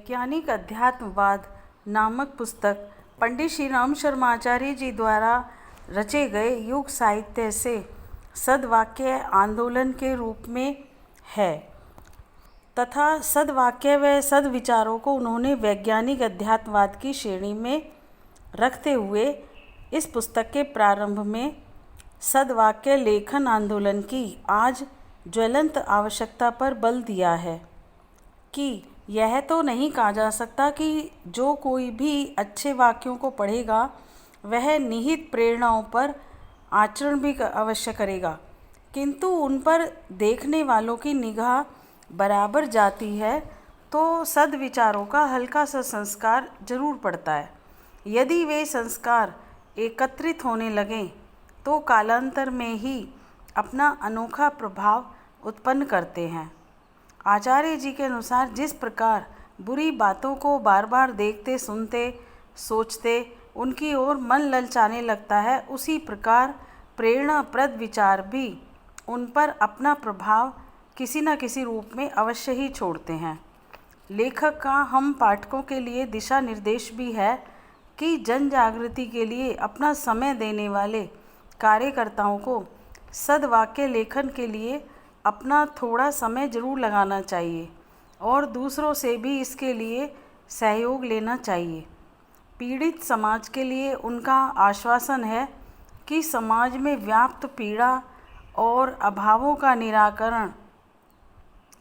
वैज्ञानिक अध्यात्मवाद नामक पुस्तक पंडित श्री राम शर्मा आचार्य जी द्वारा रचे गए युग साहित्य से सद्वाक्य आंदोलन के रूप में है तथा सद्वाक्य व सद्विचारों को उन्होंने वैज्ञानिक अध्यात्मवाद की श्रेणी में रखते हुए इस पुस्तक के प्रारंभ में सद्वाक्य लेखन आंदोलन की आज ज्वलंत आवश्यकता पर बल दिया है कि यह तो नहीं कहा जा सकता कि जो कोई भी अच्छे वाक्यों को पढ़ेगा वह निहित प्रेरणाओं पर आचरण भी अवश्य करेगा, किंतु उन पर देखने वालों की निगाह बराबर जाती है तो सद्विचारों का हल्का सा संस्कार जरूर पड़ता है। यदि वे संस्कार एकत्रित होने लगें तो कालांतर में ही अपना अनोखा प्रभाव उत्पन्न करते हैं। आचार्य जी के अनुसार जिस प्रकार बुरी बातों को बार बार देखते सुनते सोचते उनकी ओर मन ललचाने लगता है, उसी प्रकार प्रेरणाप्रद विचार भी उन पर अपना प्रभाव किसी न किसी रूप में अवश्य ही छोड़ते हैं। लेखक का हम पाठकों के लिए दिशा निर्देश भी है कि जन जागृति के लिए अपना समय देने वाले कार्यकर्ताओं को सद्वाक्य लेखन के लिए अपना थोड़ा समय जरूर लगाना चाहिए और दूसरों से भी इसके लिए सहयोग लेना चाहिए। पीड़ित समाज के लिए उनका आश्वासन है कि समाज में व्याप्त पीड़ा और अभावों का निराकरण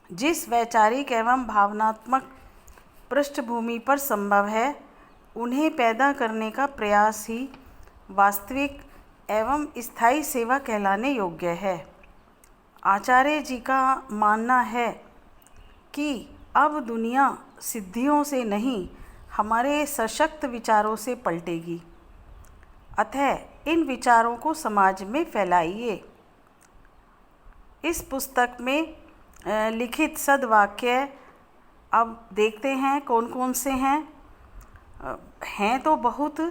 जिस वैचारिक एवं भावनात्मक पृष्ठभूमि पर संभव है, उन्हें पैदा करने का प्रयास ही वास्तविक एवं स्थायी सेवा कहलाने योग्य है। आचार्य जी का मानना है कि अब दुनिया सिद्धियों से नहीं हमारे सशक्त विचारों से पलटेगी, अतः इन विचारों को समाज में फैलाइए। इस पुस्तक में लिखित सद्वाक्य अब देखते हैं कौन कौन से हैं तो बहुत,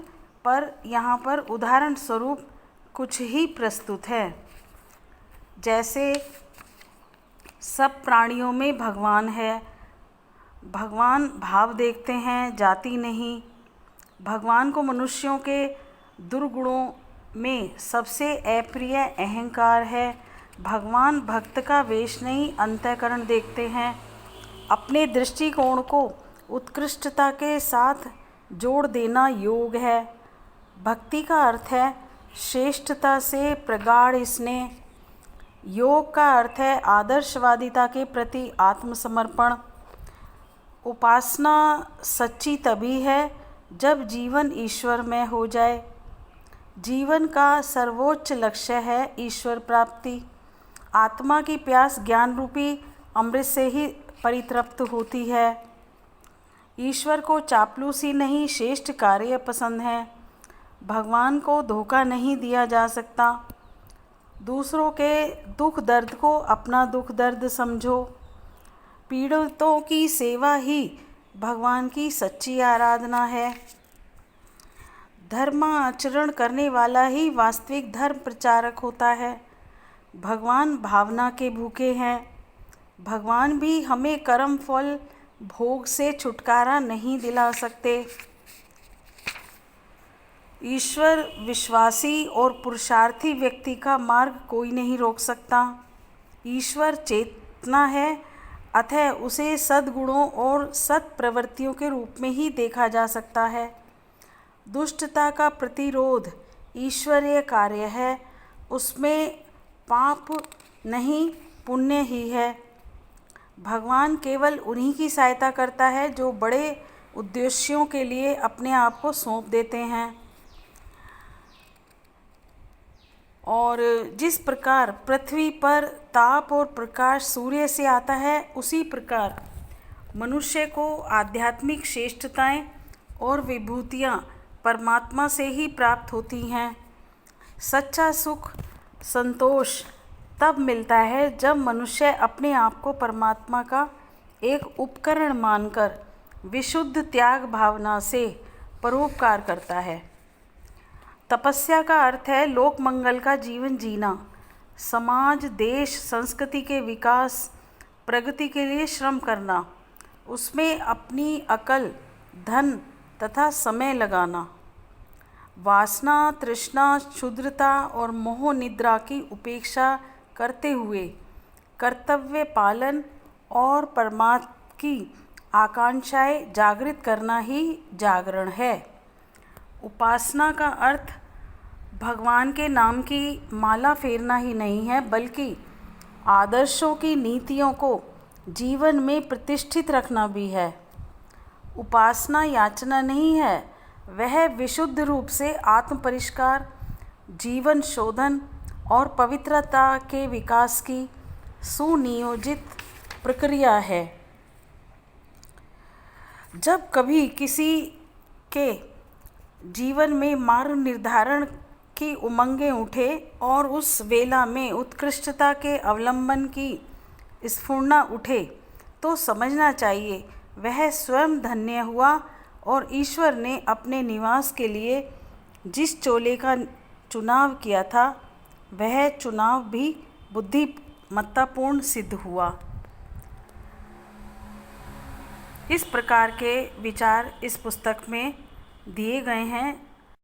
पर यहाँ पर उदाहरण स्वरूप कुछ ही प्रस्तुत है। जैसे सब प्राणियों में भगवान है, भगवान भाव देखते हैं जाति नहीं। भगवान को मनुष्यों के दुर्गुणों में सबसे अप्रिय अहंकार है। भगवान भक्त का वेश नहीं अंतःकरण देखते हैं। अपने दृष्टिकोण को उत्कृष्टता के साथ जोड़ देना योग है। भक्ति का अर्थ है श्रेष्ठता से प्रगाढ़ स्नेह। योग का अर्थ है आदर्शवादिता के प्रति आत्मसमर्पण। उपासना सच्ची तभी है जब जीवन ईश्वरमय हो जाए। जीवन का सर्वोच्च लक्ष्य है ईश्वर प्राप्ति। आत्मा की प्यास ज्ञान रूपी अमृत से ही परितृप्त होती है। ईश्वर को चापलूसी नहीं श्रेष्ठ कार्य पसंद है। भगवान को धोखा नहीं दिया जा सकता। दूसरों के दुख दर्द को अपना दुख दर्द समझो। पीड़ितों की सेवा ही भगवान की सच्ची आराधना है। धर्माचरण करने वाला ही वास्तविक धर्म प्रचारक होता है। भगवान भावना के भूखे हैं। भगवान भी हमें कर्म फल भोग से छुटकारा नहीं दिला सकते। ईश्वर विश्वासी और पुरुषार्थी व्यक्ति का मार्ग कोई नहीं रोक सकता। ईश्वर चेतना है, अतः उसे सद्गुणों और सत्प्रवृत्तियों के रूप में ही देखा जा सकता है। दुष्टता का प्रतिरोध ईश्वरीय कार्य है, उसमें पाप नहीं पुण्य ही है। भगवान केवल उन्हीं की सहायता करता है जो बड़े उद्देश्यों के लिए अपने आप को सौंप देते हैं। और जिस प्रकार पृथ्वी पर ताप और प्रकाश सूर्य से आता है, उसी प्रकार मनुष्य को आध्यात्मिक श्रेष्ठताएं और विभूतियां परमात्मा से ही प्राप्त होती हैं। सच्चा सुख संतोष तब मिलता है जब मनुष्य अपने आप को परमात्मा का एक उपकरण मानकर विशुद्ध त्याग भावना से परोपकार करता है। तपस्या का अर्थ है लोक मंगल का जीवन जीना, समाज देश संस्कृति के विकास प्रगति के लिए श्रम करना, उसमें अपनी अकल, धन तथा समय लगाना, वासना, तृष्णा, क्षुद्रता और मोह निद्रा की उपेक्षा करते हुए कर्तव्य पालन और परमात्मा की आकांक्षाएं जागृत करना ही जागरण है। उपासना का अर्थ भगवान के नाम की माला फेरना ही नहीं है, बल्कि आदर्शों की नीतियों को जीवन में प्रतिष्ठित रखना भी है। उपासना याचना नहीं है, वह विशुद्ध रूप से आत्म परिष्कार, जीवन शोधन और पवित्रता के विकास की सुनियोजित प्रक्रिया है। जब कभी किसी के जीवन में मार्ग निर्धारण की उमंगें उठे और उस वेला में उत्कृष्टता के अवलंबन की स्फुरना उठे, तो समझना चाहिए वह स्वयं धन्य हुआ और ईश्वर ने अपने निवास के लिए जिस चोले का चुनाव किया था, वह चुनाव भी बुद्धिमत्तापूर्ण सिद्ध हुआ। इस प्रकार के विचार इस पुस्तक में दिए गए हैं।